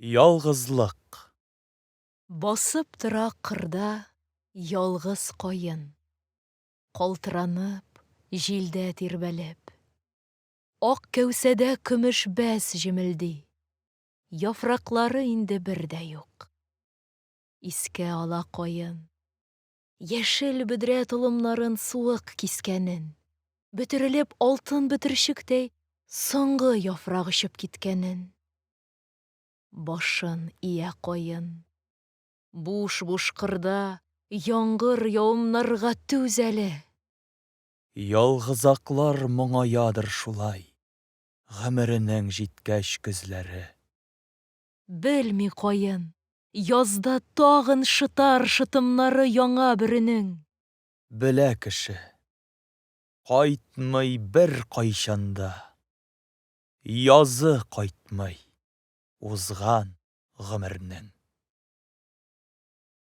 Ялгызлык. Басып тора кырда ялгыз кайын. Калтыранып, җилдә тирбәлеп. Ак кәүсәдә көмеш бәс җемелди. Яфраклары инде бер дә юк. Искә ала кайын. Яшел бөдрә толымнарын суык кискәнен. Бөтерелеп алтын бөтерчектәй соңгы яфрак очып киткәнен. Башын ия кайын. Буш-буш кырда яңгыр явымнарга түз әле. Ялгызаклар моңаядыр шулай. Гомеренең җиткәч көзләре. Белми кайын. Язда тагын шытар шытымнары яңа беренең. Белә кеше. Кайтмый бер кайчанда. Язы кайтмый узган гомернең.